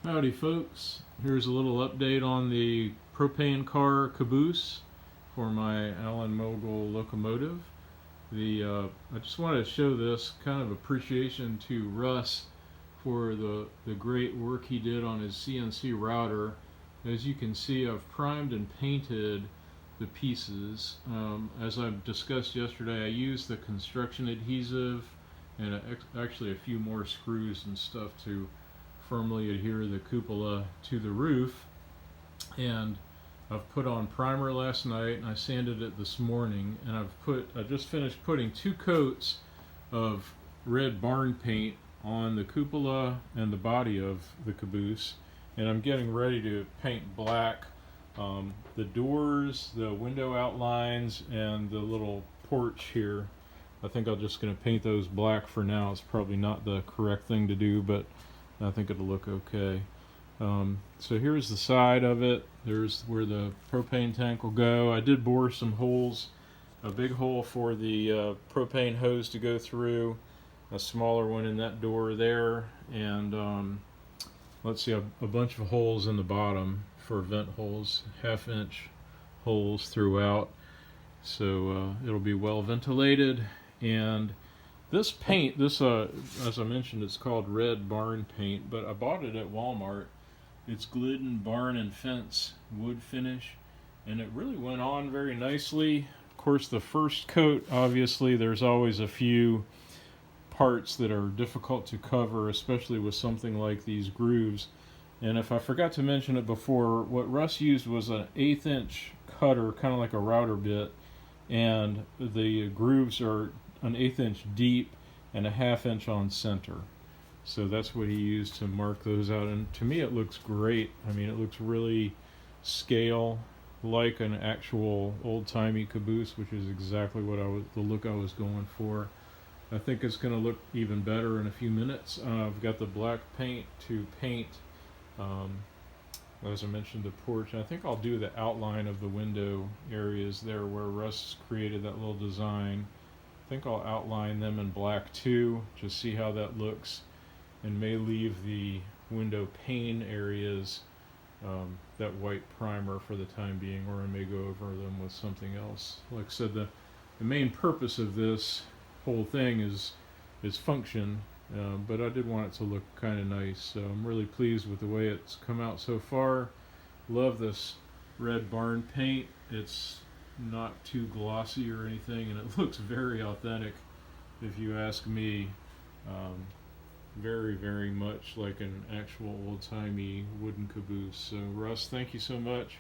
Howdy folks, here's a little update on the propane car Caboose for my Allen Mogul locomotive. I just wanted to show this kind of appreciation to Russ for the great work he did on his CNC router. As you can see, I've primed and painted the pieces. As I've discussed yesterday, I used the construction adhesive and actually a few more screws and stuff to firmly adhere the cupola to the roof, and I've put on primer last night and I sanded it this morning, and I just finished putting 2 coats of red barn paint on the cupola and the body of the Caboose, and I'm getting ready to paint black the doors, the window outlines, and the little porch here. I think I'm just going to paint those black for now. It's probably not the correct thing to do, but I think it'll look okay. So here's the side of it. There's where the propane tank will go. I did bore some holes, a big hole for the propane hose to go through, a smaller one in that door there, and let's see, a bunch of holes in the bottom for vent holes, 1/2 inch holes throughout, so it'll be well ventilated. And this paint, as I mentioned, it's called red barn paint, but I bought it at Walmart. It's Glidden Barn and Fence wood finish, and it really went on very nicely. Of course, the first coat, obviously, there's always a few parts that are difficult to cover, especially with something like these grooves. And if I forgot to mention it before, what Russ used was an 1/8 inch cutter, kind of like a router bit, and the grooves are an 1/8 inch deep and a 1/2 inch on center. So that's what he used to mark those out, and to me it looks great. I mean, it looks really scale like an actual old-timey Caboose, which is exactly what the look I was going for. I think it's going to look even better in a few minutes. I've got the black paint to paint, as I mentioned, the porch. I think I'll do the outline of the window areas there where Russ created that little design. I think I'll outline them in black too, just see how that looks, and may leave the window pane areas that white primer for the time being, or I may go over them with something else. Like I said, the main purpose of this whole thing is function, but I did want it to look kind of nice, so I'm really pleased with the way it's come out so far. Love this red barn paint. It's not too glossy or anything, and it looks very authentic if you ask me. Very, very much like an actual old-timey wooden Caboose. So Russ, thank you so much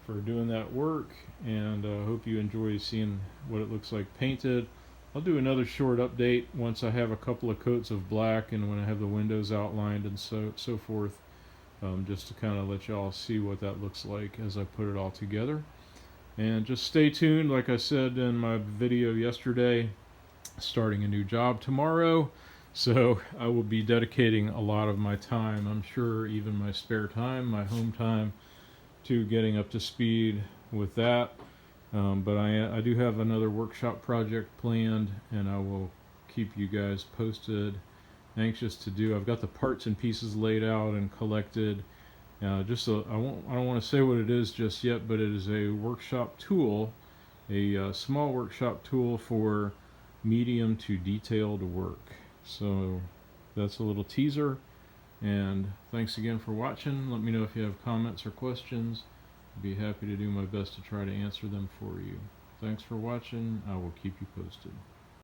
for doing that work, and hope you enjoy seeing what it looks like painted. I'll do another short update once I have a couple of coats of black and when I have the windows outlined and so forth, just to kind of let y'all see what that looks like as I put it all together. And just stay tuned. Like I said in my video yesterday, starting a new job tomorrow, so I will be dedicating a lot of my time, I'm sure even my spare time, my home time, to getting up to speed with that. But I do have another workshop project planned, and I will keep you guys posted. Anxious to do. I've got the parts and pieces laid out and collected. I don't want to say what it is just yet, but it is a workshop tool, a small workshop tool for medium to detailed work. So that's a little teaser, and thanks again for watching. Let me know if you have comments or questions. I'd be happy to do my best to try to answer them for you. Thanks for watching. I will keep you posted.